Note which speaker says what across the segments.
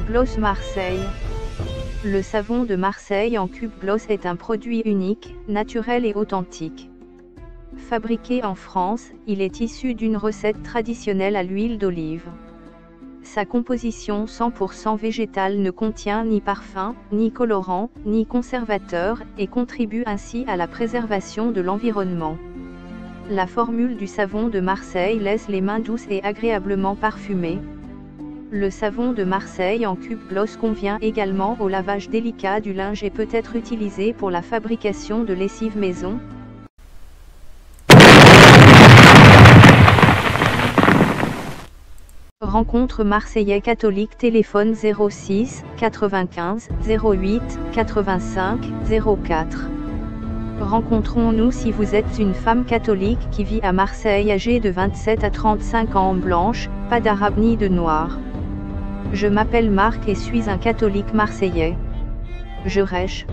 Speaker 1: Gloss Marseille. Le savon de Marseille en cube gloss est un produit unique, naturel et authentique. Fabriqué en France, il est issu d'une recette traditionnelle à l'huile d'olive. Sa composition 100% végétale ne contient ni parfum, ni colorant, ni conservateur, et contribue ainsi à la préservation de l'environnement. La formule du savon de Marseille laisse les mains douces et agréablement parfumées. Le savon de Marseille en cube gloss convient également au lavage délicat du linge et peut être utilisé pour la fabrication de lessive maison. Rencontre Marseillais catholique, téléphone 06 95 08 85 04. Rencontrons-nous si vous êtes une femme catholique qui vit à Marseille âgée de 27 à 35 ans, blanche, pas d'arabe ni de noir. Je m'appelle Marc et suis un catholique marseillais. Je recherche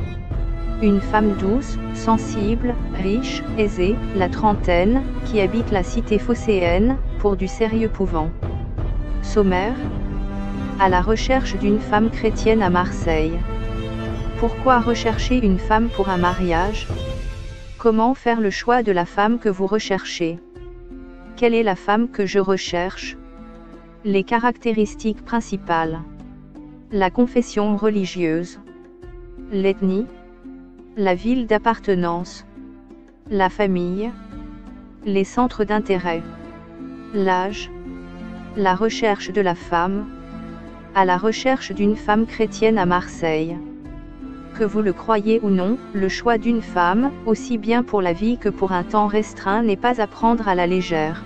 Speaker 1: une femme douce, sensible, riche, aisée, la trentaine, qui habite la cité phocéenne, pour du sérieux pouvant. Sommaire. À la recherche d'une femme chrétienne à Marseille. Pourquoi rechercher une femme pour un mariage? Comment faire le choix de la femme que vous recherchez? Quelle est la femme que je recherche? Les caractéristiques principales. La confession religieuse. L'ethnie. La ville d'appartenance. La famille. Les centres d'intérêt. L'âge. La recherche de la femme. À la recherche d'une femme chrétienne à Marseille. Que vous le croyez ou non, le choix d'une femme, aussi bien pour la vie que pour un temps restreint, n'est pas à prendre à la légère.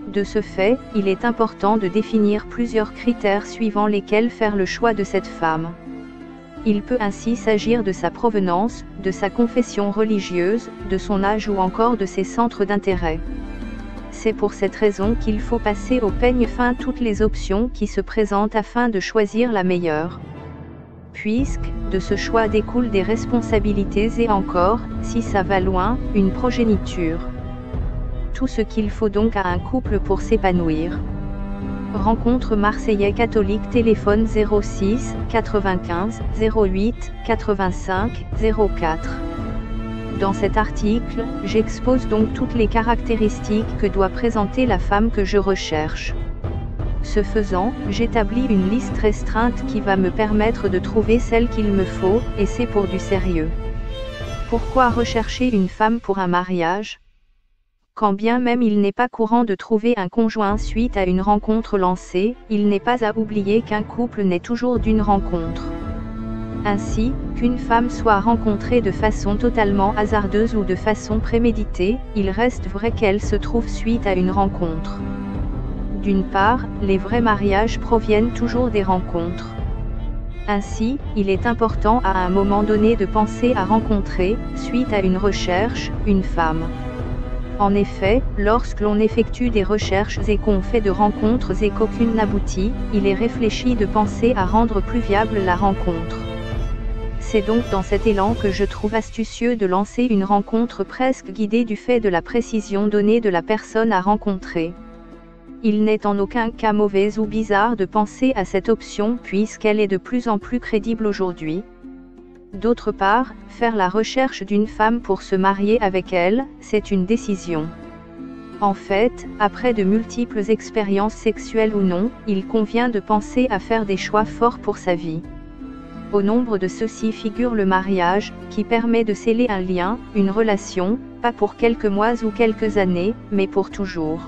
Speaker 1: De ce fait, il est important de définir plusieurs critères suivant lesquels faire le choix de cette femme. Il peut ainsi s'agir de sa provenance, de sa confession religieuse, de son âge ou encore de ses centres d'intérêt. C'est pour cette raison qu'il faut passer au peigne fin toutes les options qui se présentent afin de choisir la meilleure. Puisque, de ce choix découlent des responsabilités et encore, si ça va loin, une progéniture. Tout ce qu'il faut donc à un couple pour s'épanouir. Rencontre Marseillais catholique, téléphone 06 95 08 85 04. Dans cet article, j'expose donc toutes les caractéristiques que doit présenter la femme que je recherche. Ce faisant, j'établis une liste restreinte qui va me permettre de trouver celle qu'il me faut, et c'est pour du sérieux. Pourquoi rechercher une femme pour un mariage? Quand bien même il n'est pas courant de trouver un conjoint suite à une rencontre lancée, il n'est pas à oublier qu'un couple naît toujours d'une rencontre. Ainsi, qu'une femme soit rencontrée de façon totalement hasardeuse ou de façon préméditée, il reste vrai qu'elle se trouve suite à une rencontre. D'une part, les vrais mariages proviennent toujours des rencontres. Ainsi, il est important à un moment donné de penser à rencontrer, suite à une recherche, une femme. En effet, lorsque l'on effectue des recherches et qu'on fait de rencontres et qu'aucune n'aboutit, il est réfléchi de penser à rendre plus viable la rencontre. C'est donc dans cet élan que je trouve astucieux de lancer une rencontre presque guidée du fait de la précision donnée de la personne à rencontrer. Il n'est en aucun cas mauvais ou bizarre de penser à cette option puisqu'elle est de plus en plus crédible aujourd'hui. D'autre part, faire la recherche d'une femme pour se marier avec elle, c'est une décision. En fait, après de multiples expériences sexuelles ou non, il convient de penser à faire des choix forts pour sa vie. Au nombre de ceux-ci figure le mariage, qui permet de sceller un lien, une relation, pas pour quelques mois ou quelques années, mais pour toujours.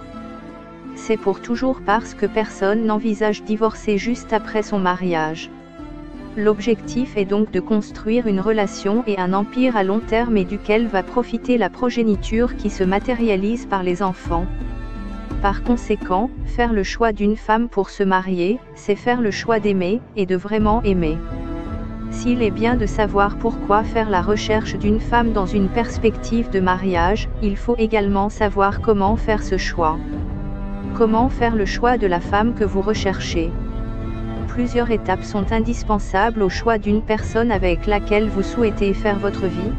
Speaker 1: C'est pour toujours parce que personne n'envisage divorcer juste après son mariage. L'objectif est donc de construire une relation et un empire à long terme et duquel va profiter la progéniture qui se matérialise par les enfants. Par conséquent, faire le choix d'une femme pour se marier, c'est faire le choix d'aimer, et de vraiment aimer. S'il est bien de savoir pourquoi faire la recherche d'une femme dans une perspective de mariage, il faut également savoir comment faire ce choix. Comment faire le choix de la femme que vous recherchez? Plusieurs étapes sont indispensables au choix d'une personne avec laquelle vous souhaitez faire votre vie.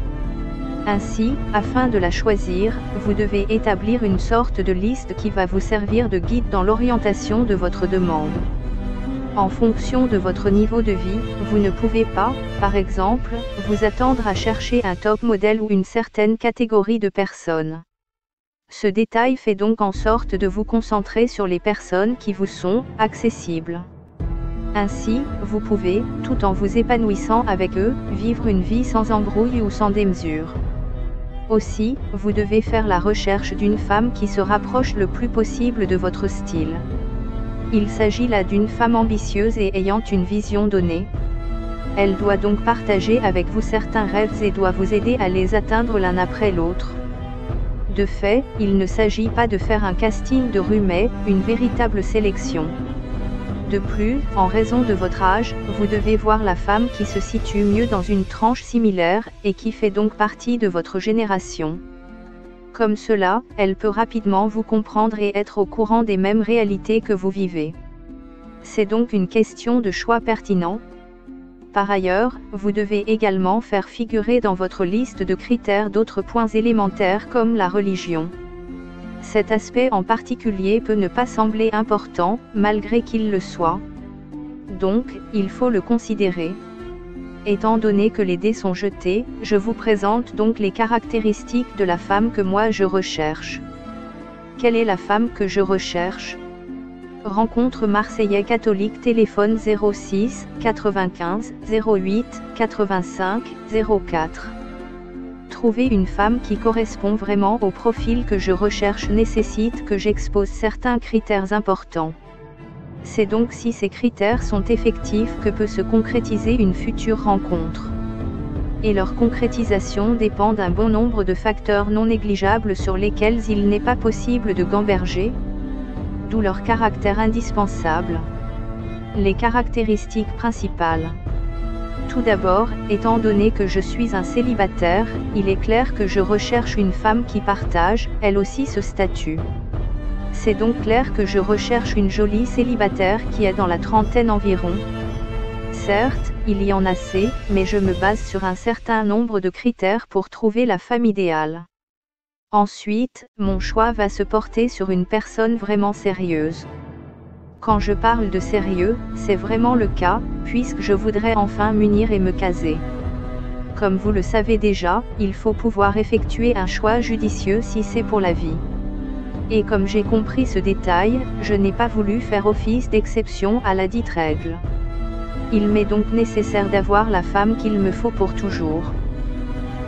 Speaker 1: Ainsi, afin de la choisir, vous devez établir une sorte de liste qui va vous servir de guide dans l'orientation de votre demande. En fonction de votre niveau de vie, vous ne pouvez pas, par exemple, vous attendre à chercher un top modèle ou une certaine catégorie de personnes. Ce détail fait donc en sorte de vous concentrer sur les personnes qui vous sont accessibles. Ainsi, vous pouvez, tout en vous épanouissant avec eux, vivre une vie sans embrouille ou sans démesure. Aussi, vous devez faire la recherche d'une femme qui se rapproche le plus possible de votre style. Il s'agit là d'une femme ambitieuse et ayant une vision donnée. Elle doit donc partager avec vous certains rêves et doit vous aider à les atteindre l'un après l'autre. De fait, il ne s'agit pas de faire un casting de rue mais une véritable sélection. De plus, en raison de votre âge, vous devez voir la femme qui se situe mieux dans une tranche similaire, et qui fait donc partie de votre génération. Comme cela, elle peut rapidement vous comprendre et être au courant des mêmes réalités que vous vivez. C'est donc une question de choix pertinent. Par ailleurs, vous devez également faire figurer dans votre liste de critères d'autres points élémentaires comme la religion. Cet aspect en particulier peut ne pas sembler important, malgré qu'il le soit. Donc, il faut le considérer. Étant donné que les dés sont jetés, je vous présente donc les caractéristiques de la femme que moi je recherche. Quelle est la femme que je recherche? Rencontre Marseillais catholique, téléphone 06 95 08 85 04. Trouver une femme qui correspond vraiment au profil que je recherche nécessite que j'expose certains critères importants. C'est donc si ces critères sont effectifs que peut se concrétiser une future rencontre. Et leur concrétisation dépend d'un bon nombre de facteurs non négligeables sur lesquels il n'est pas possible de gamberger, d'où leur caractère indispensable. Les caractéristiques principales. Tout d'abord, étant donné que je suis un célibataire, il est clair que je recherche une femme qui partage, elle aussi, ce statut. C'est donc clair que je recherche une jolie célibataire qui est dans la trentaine environ. Certes, il y en a assez, mais je me base sur un certain nombre de critères pour trouver la femme idéale. Ensuite, mon choix va se porter sur une personne vraiment sérieuse. Quand je parle de sérieux, c'est vraiment le cas, puisque je voudrais enfin m'unir et me caser. Comme vous le savez déjà, il faut pouvoir effectuer un choix judicieux si c'est pour la vie. Et comme j'ai compris ce détail, je n'ai pas voulu faire office d'exception à la dite règle. Il m'est donc nécessaire d'avoir la femme qu'il me faut pour toujours.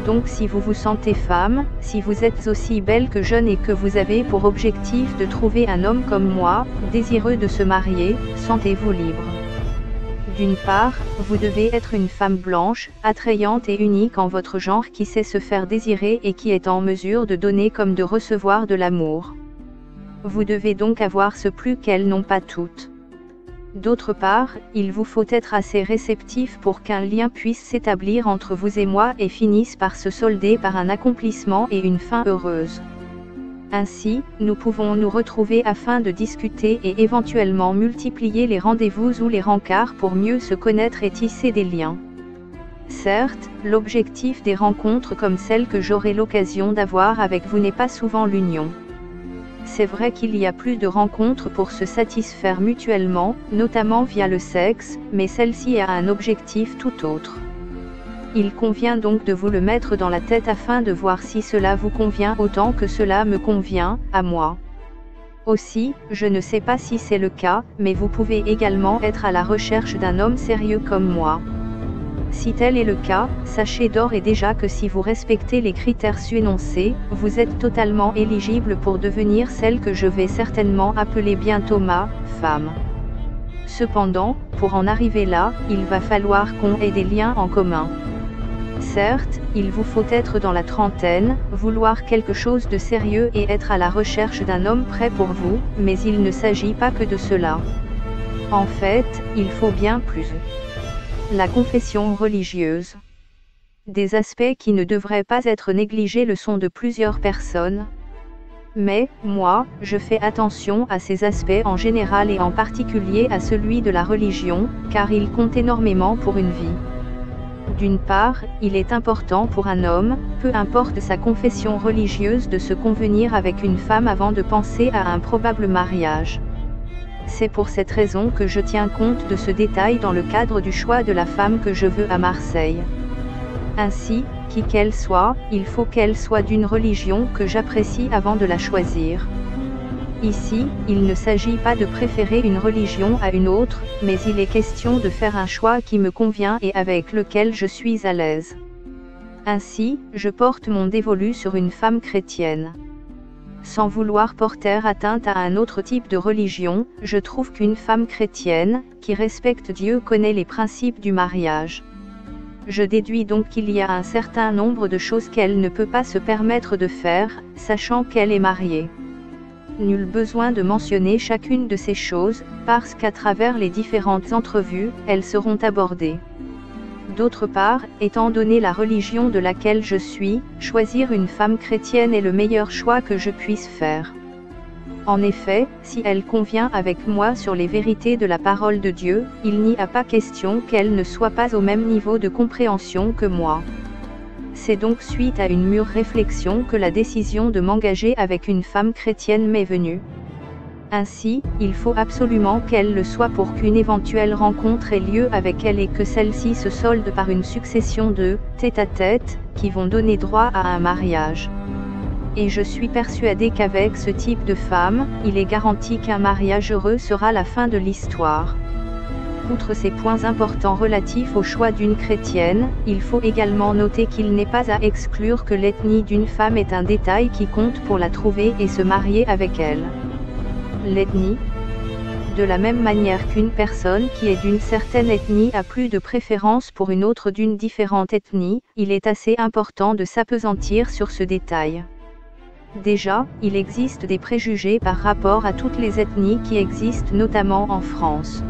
Speaker 1: Donc si vous vous sentez femme, si vous êtes aussi belle que jeune et que vous avez pour objectif de trouver un homme comme moi, désireux de se marier, sentez-vous libre. D'une part, vous devez être une femme blanche, attrayante et unique en votre genre qui sait se faire désirer et qui est en mesure de donner comme de recevoir de l'amour. Vous devez donc avoir ce plus qu'elles n'ont pas toutes. D'autre part, il vous faut être assez réceptif pour qu'un lien puisse s'établir entre vous et moi et finisse par se solder par un accomplissement et une fin heureuse. Ainsi, nous pouvons nous retrouver afin de discuter et éventuellement multiplier les rendez-vous ou les rencarts pour mieux se connaître et tisser des liens. Certes, l'objectif des rencontres comme celle que j'aurai l'occasion d'avoir avec vous n'est pas souvent l'union. C'est vrai qu'il y a plus de rencontres pour se satisfaire mutuellement, notamment via le sexe, mais celle-ci a un objectif tout autre. Il convient donc de vous le mettre dans la tête afin de voir si cela vous convient autant que cela me convient, à moi. Aussi, je ne sais pas si c'est le cas, mais vous pouvez également être à la recherche d'un homme sérieux comme moi. Si tel est le cas, sachez d'ores et déjà que si vous respectez les critères énoncés, vous êtes totalement éligible pour devenir celle que je vais certainement appeler bientôt ma femme. Cependant, pour en arriver là, il va falloir qu'on ait des liens en commun. Certes, il vous faut être dans la trentaine, vouloir quelque chose de sérieux et être à la recherche d'un homme prêt pour vous, mais il ne s'agit pas que de cela. En fait, il faut bien plus. La confession religieuse. Des aspects qui ne devraient pas être négligés le sont de plusieurs personnes. Mais, moi, je fais attention à ces aspects en général et en particulier à celui de la religion, car il compte énormément pour une vie. D'une part, il est important pour un homme, peu importe sa confession religieuse, de se convenir avec une femme avant de penser à un probable mariage. C'est pour cette raison que je tiens compte de ce détail dans le cadre du choix de la femme que je veux à Marseille. Ainsi, qui qu'elle soit, il faut qu'elle soit d'une religion que j'apprécie avant de la choisir. Ici, il ne s'agit pas de préférer une religion à une autre, mais il est question de faire un choix qui me convient et avec lequel je suis à l'aise. Ainsi, je porte mon dévolu sur une femme chrétienne. Sans vouloir porter atteinte à un autre type de religion, je trouve qu'une femme chrétienne, qui respecte Dieu, connaît les principes du mariage. Je déduis donc qu'il y a un certain nombre de choses qu'elle ne peut pas se permettre de faire, sachant qu'elle est mariée. Nul besoin de mentionner chacune de ces choses, parce qu'à travers les différentes entrevues, elles seront abordées. D'autre part, étant donné la religion de laquelle je suis, choisir une femme chrétienne est le meilleur choix que je puisse faire. En effet, si elle convient avec moi sur les vérités de la parole de Dieu, il n'y a pas question qu'elle ne soit pas au même niveau de compréhension que moi. C'est donc suite à une mûre réflexion que la décision de m'engager avec une femme chrétienne m'est venue. Ainsi, il faut absolument qu'elle le soit pour qu'une éventuelle rencontre ait lieu avec elle et que celle-ci se solde par une succession de tête-à-tête qui vont donner droit à un mariage. Et je suis persuadé qu'avec ce type de femme, il est garanti qu'un mariage heureux sera la fin de l'histoire. Outre ces points importants relatifs au choix d'une chrétienne, il faut également noter qu'il n'est pas à exclure que l'ethnie d'une femme est un détail qui compte pour la trouver et se marier avec elle. L'ethnie. De la même manière qu'une personne qui est d'une certaine ethnie a plus de préférence pour une autre d'une différente ethnie, il est assez important de s'appesantir sur ce détail. Déjà, il existe des préjugés par rapport à toutes les ethnies qui existent notamment en France.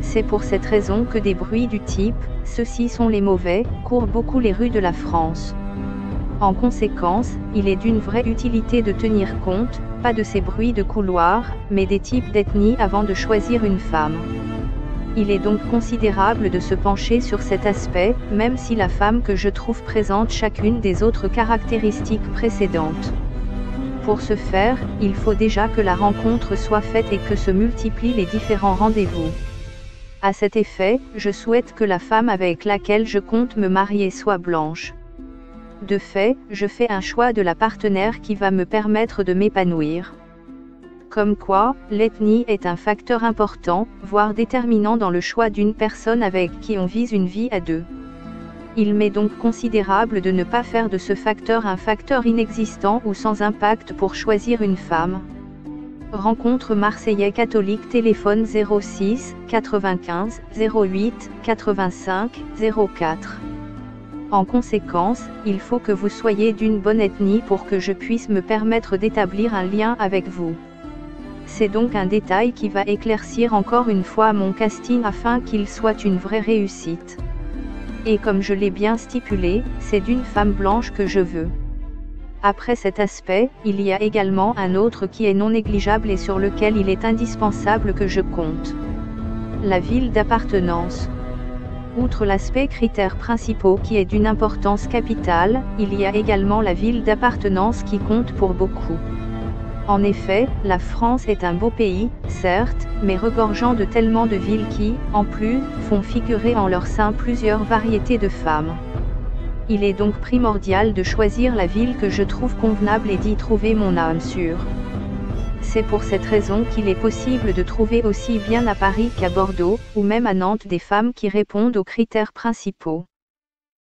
Speaker 1: C'est pour cette raison que des bruits du type « ceux-ci sont les mauvais » courent beaucoup les rues de la France. En conséquence, il est d'une vraie utilité de tenir compte, pas de ces bruits de couloir, mais des types d'ethnie avant de choisir une femme. Il est donc considérable de se pencher sur cet aspect, même si la femme que je trouve présente chacune des autres caractéristiques précédentes. Pour ce faire, il faut déjà que la rencontre soit faite et que se multiplient les différents rendez-vous. À cet effet, je souhaite que la femme avec laquelle je compte me marier soit blanche. De fait, je fais un choix de la partenaire qui va me permettre de m'épanouir. Comme quoi, l'ethnie est un facteur important, voire déterminant dans le choix d'une personne avec qui on vise une vie à deux. Il m'est donc considérable de ne pas faire de ce facteur un facteur inexistant ou sans impact pour choisir une femme. Rencontre Marseillais catholique, téléphone 06 95 08 85 04. En conséquence, il faut que vous soyez d'une bonne ethnie pour que je puisse me permettre d'établir un lien avec vous. C'est donc un détail qui va éclaircir encore une fois mon casting afin qu'il soit une vraie réussite. Et comme je l'ai bien stipulé, c'est d'une femme blanche que je veux. Après cet aspect, il y a également un autre qui est non négligeable et sur lequel il est indispensable que je compte. La ville d'appartenance. Outre l'aspect critère principaux qui est d'une importance capitale, il y a également la ville d'appartenance qui compte pour beaucoup. En effet, la France est un beau pays, certes, mais regorgeant de tellement de villes qui, en plus, font figurer en leur sein plusieurs variétés de femmes. Il est donc primordial de choisir la ville que je trouve convenable et d'y trouver mon âme sûre. C'est pour cette raison qu'il est possible de trouver aussi bien à Paris qu'à Bordeaux, ou même à Nantes des femmes qui répondent aux critères principaux.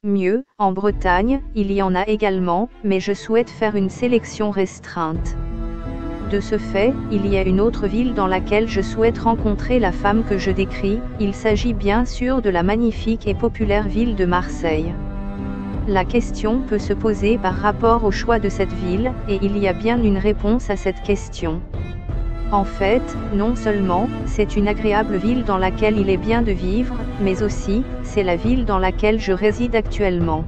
Speaker 1: Mieux, en Bretagne, il y en a également, mais je souhaite faire une sélection restreinte. De ce fait, il y a une autre ville dans laquelle je souhaite rencontrer la femme que je décris, il s'agit bien sûr de la magnifique et populaire ville de Marseille. La question peut se poser par rapport au choix de cette ville, et il y a bien une réponse à cette question. En fait, non seulement, c'est une agréable ville dans laquelle il est bien de vivre, mais aussi, c'est la ville dans laquelle je réside actuellement.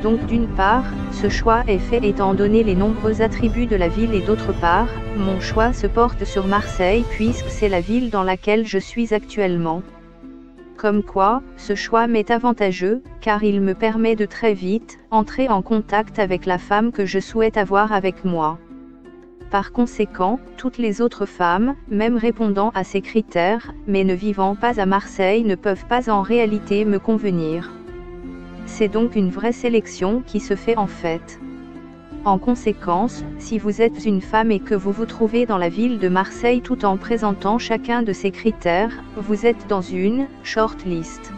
Speaker 1: Donc d'une part, ce choix est fait étant donné les nombreux attributs de la ville et d'autre part, mon choix se porte sur Marseille puisque c'est la ville dans laquelle je suis actuellement. Comme quoi, ce choix m'est avantageux, car il me permet de très vite entrer en contact avec la femme que je souhaite avoir avec moi. Par conséquent, toutes les autres femmes, même répondant à ces critères, mais ne vivant pas à Marseille ne peuvent pas en réalité me convenir. C'est donc une vraie sélection qui se fait en fait. En conséquence, si vous êtes une femme et que vous vous trouvez dans la ville de Marseille tout en présentant chacun de ces critères, vous êtes dans une short list.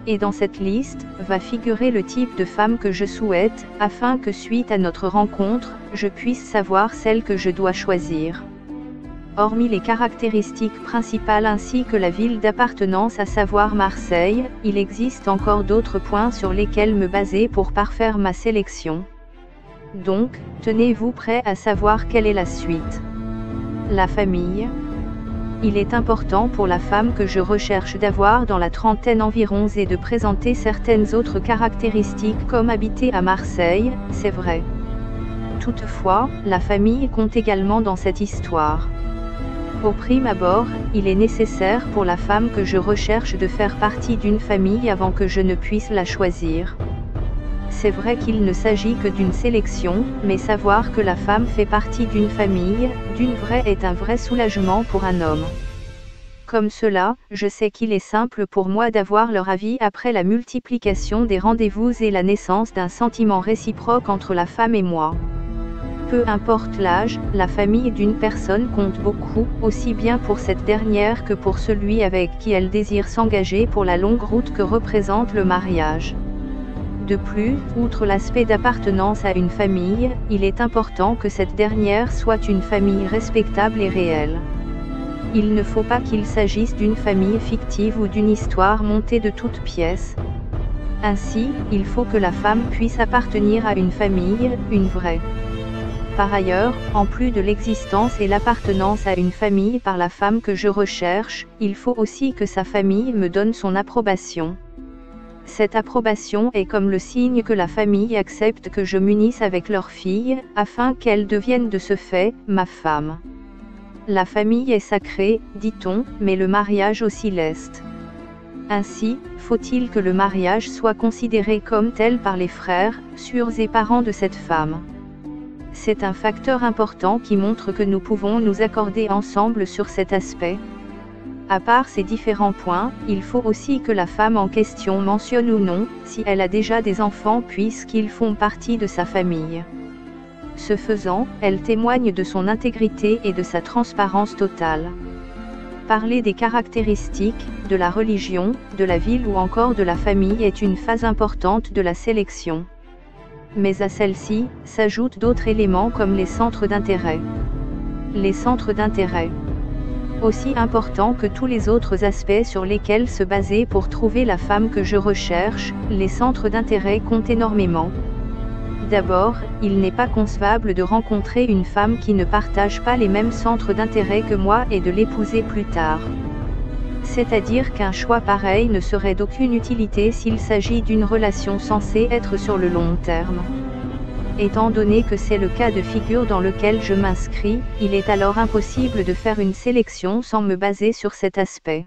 Speaker 1: Et dans cette liste, va figurer le type de femme que je souhaite, afin que suite à notre rencontre, je puisse savoir celle que je dois choisir. Hormis les caractéristiques principales ainsi que la ville d'appartenance à savoir Marseille, il existe encore d'autres points sur lesquels me baser pour parfaire ma sélection. Donc, tenez-vous prêt à savoir quelle est la suite. La famille. Il est important pour la femme que je recherche d'avoir dans la trentaine environ et de présenter certaines autres caractéristiques comme habiter à Marseille, c'est vrai. Toutefois, la famille compte également dans cette histoire. Au prime abord, il est nécessaire pour la femme que je recherche de faire partie d'une famille avant que je ne puisse la choisir. C'est vrai qu'il ne s'agit que d'une sélection, mais savoir que la femme fait partie d'une famille, d'une vraie est un vrai soulagement pour un homme. Comme cela, je sais qu'il est simple pour moi d'avoir leur avis après la multiplication des rendez-vous et la naissance d'un sentiment réciproque entre la femme et moi. Peu importe l'âge, la famille d'une personne compte beaucoup, aussi bien pour cette dernière que pour celui avec qui elle désire s'engager pour la longue route que représente le mariage. De plus, outre l'aspect d'appartenance à une famille, il est important que cette dernière soit une famille respectable et réelle. Il ne faut pas qu'il s'agisse d'une famille fictive ou d'une histoire montée de toutes pièces. Ainsi, il faut que la femme puisse appartenir à une famille, une vraie. Par ailleurs, en plus de l'existence et l'appartenance à une famille par la femme que je recherche, il faut aussi que sa famille me donne son approbation. Cette approbation est comme le signe que la famille accepte que je m'unisse avec leur fille, afin qu'elle devienne de ce fait, ma femme. La famille est sacrée, dit-on, mais le mariage aussi l'est. Ainsi, faut-il que le mariage soit considéré comme tel par les frères, sœurs et parents de cette femme. C'est un facteur important qui montre que nous pouvons nous accorder ensemble sur cet aspect. À part ces différents points, il faut aussi que la femme en question mentionne ou non, si elle a déjà des enfants puisqu'ils font partie de sa famille. Ce faisant, elle témoigne de son intégrité et de sa transparence totale. Parler des caractéristiques, de la religion, de la ville ou encore de la famille est une phase importante de la sélection. Mais à celle-ci, s'ajoutent d'autres éléments comme les centres d'intérêt. Les centres d'intérêt. Aussi important que tous les autres aspects sur lesquels se baser pour trouver la femme que je recherche, les centres d'intérêt comptent énormément. D'abord, il n'est pas concevable de rencontrer une femme qui ne partage pas les mêmes centres d'intérêt que moi et de l'épouser plus tard. C'est-à-dire qu'un choix pareil ne serait d'aucune utilité s'il s'agit d'une relation censée être sur le long terme. Étant donné que c'est le cas de figure dans lequel je m'inscris, il est alors impossible de faire une sélection sans me baser sur cet aspect.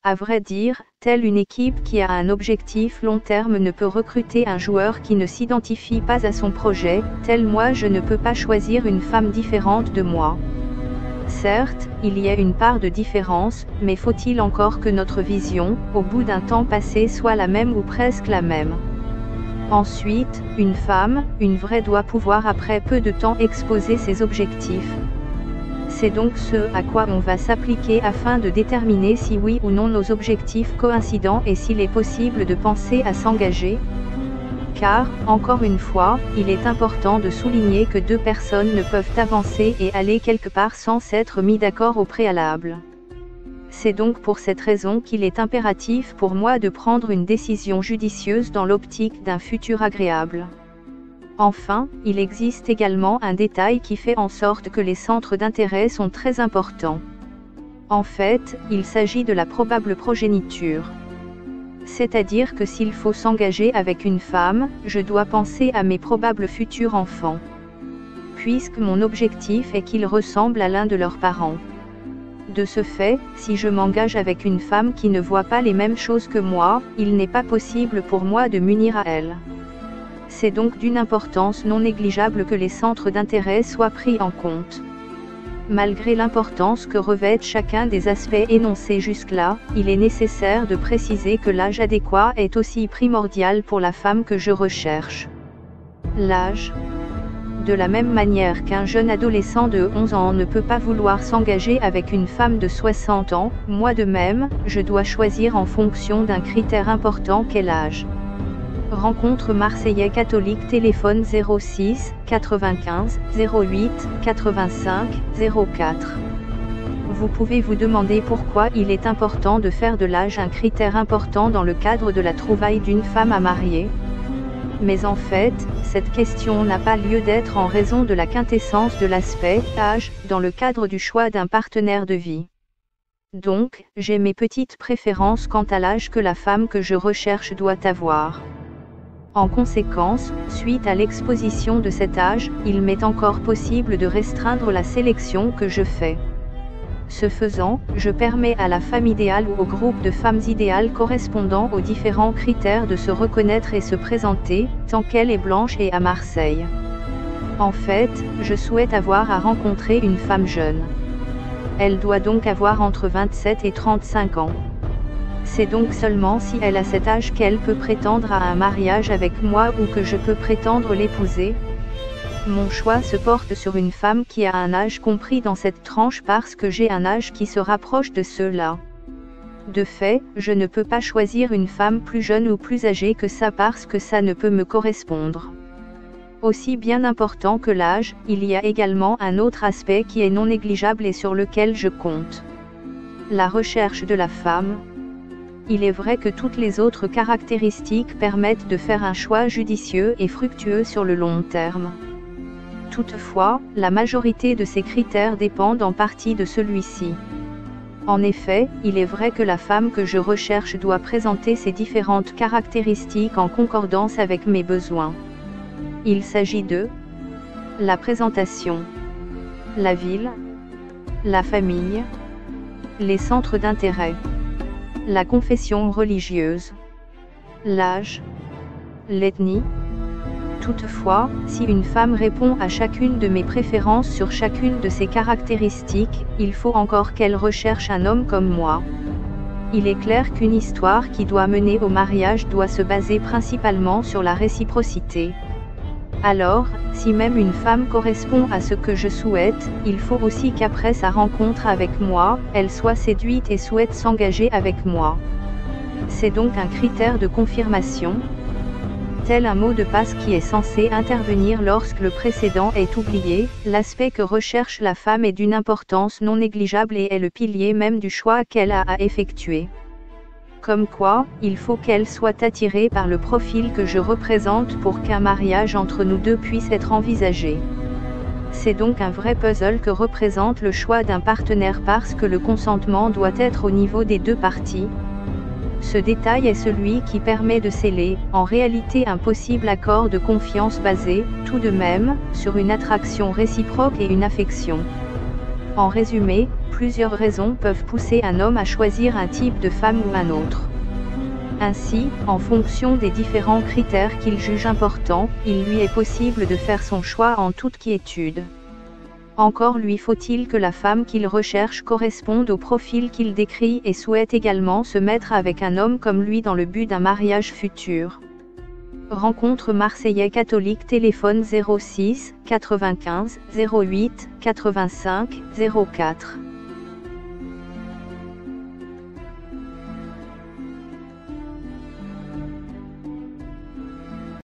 Speaker 1: À vrai dire, telle une équipe qui a un objectif long terme ne peut recruter un joueur qui ne s'identifie pas à son projet, tel moi je ne peux pas choisir une femme différente de moi. Certes, il y a une part de différence, mais faut-il encore que notre vision, au bout d'un temps passé soit la même ou presque la même. Ensuite, une femme, une vraie doit pouvoir après peu de temps exposer ses objectifs. C'est donc ce à quoi on va s'appliquer afin de déterminer si oui ou non nos objectifs coïncident et s'il est possible de penser à s'engager. Car, encore une fois, il est important de souligner que deux personnes ne peuvent avancer et aller quelque part sans s'être mis d'accord au préalable. C'est donc pour cette raison qu'il est impératif pour moi de prendre une décision judicieuse dans l'optique d'un futur agréable. Enfin, il existe également un détail qui fait en sorte que les centres d'intérêt sont très importants. En fait, il s'agit de la probable progéniture. C'est-à-dire que s'il faut s'engager avec une femme, je dois penser à mes probables futurs enfants. Puisque mon objectif est qu'ils ressemblent à l'un de leurs parents. De ce fait, si je m'engage avec une femme qui ne voit pas les mêmes choses que moi, il n'est pas possible pour moi de m'unir à elle. C'est donc d'une importance non négligeable que les centres d'intérêt soient pris en compte. Malgré l'importance que revêtent chacun des aspects énoncés jusque-là, il est nécessaire de préciser que l'âge adéquat est aussi primordial pour la femme que je recherche. L'âge. De la même manière qu'un jeune adolescent de 11 ans ne peut pas vouloir s'engager avec une femme de 60 ans, moi de même, je dois choisir en fonction d'un critère important qu'est l'âge. Rencontre Marseillais catholique, téléphone 06 95 08 85 04. Vous pouvez vous demander pourquoi il est important de faire de l'âge un critère important dans le cadre de la trouvaille d'une femme à marier. Mais en fait, cette question n'a pas lieu d'être en raison de la quintessence de l'aspect âge dans le cadre du choix d'un partenaire de vie. Donc, j'ai mes petites préférences quant à l'âge que la femme que je recherche doit avoir. En conséquence, suite à l'exposition de cet âge, il m'est encore possible de restreindre la sélection que je fais. Ce faisant, je permets à la femme idéale ou au groupe de femmes idéales correspondant aux différents critères de se reconnaître et se présenter, tant qu'elle est blanche et à Marseille. En fait, je souhaite avoir à rencontrer une femme jeune. Elle doit donc avoir entre 27 et 35 ans. C'est donc seulement si elle a cet âge qu'elle peut prétendre à un mariage avec moi ou que je peux prétendre l'épouser. Mon choix se porte sur une femme qui a un âge compris dans cette tranche parce que j'ai un âge qui se rapproche de ceux-là. De fait, je ne peux pas choisir une femme plus jeune ou plus âgée que ça parce que ça ne peut me correspondre. Aussi bien important que l'âge, il y a également un autre aspect qui est non négligeable et sur lequel je compte. La recherche de la femme. Il est vrai que toutes les autres caractéristiques permettent de faire un choix judicieux et fructueux sur le long terme. Toutefois, la majorité de ces critères dépendent en partie de celui-ci. En effet, il est vrai que la femme que je recherche doit présenter ces différentes caractéristiques en concordance avec mes besoins. Il s'agit de la présentation, la ville, la famille, les centres d'intérêt, la confession religieuse, l'âge, l'ethnie. Toutefois, si une femme répond à chacune de mes préférences sur chacune de ces caractéristiques, il faut encore qu'elle recherche un homme comme moi. Il est clair qu'une histoire qui doit mener au mariage doit se baser principalement sur la réciprocité. Alors, si même une femme correspond à ce que je souhaite, il faut aussi qu'après sa rencontre avec moi, elle soit séduite et souhaite s'engager avec moi. C'est donc un critère de confirmation, tel un mot de passe qui est censé intervenir lorsque le précédent est oublié. L'aspect que recherche la femme est d'une importance non négligeable et est le pilier même du choix qu'elle a à effectuer. Comme quoi, il faut qu'elle soit attirée par le profil que je représente pour qu'un mariage entre nous deux puisse être envisagé. C'est donc un vrai puzzle que représente le choix d'un partenaire parce que le consentement doit être au niveau des deux parties. Ce détail est celui qui permet de sceller, en réalité, un possible accord de confiance basé, tout de même, sur une attraction réciproque et une affection. En résumé, plusieurs raisons peuvent pousser un homme à choisir un type de femme ou un autre. Ainsi, en fonction des différents critères qu'il juge importants, il lui est possible de faire son choix en toute quiétude. Encore lui faut-il que la femme qu'il recherche corresponde au profil qu'il décrit et souhaite également se mettre avec un homme comme lui dans le but d'un mariage futur. Rencontre Marseillais catholique, téléphone 06 95 08 85 04.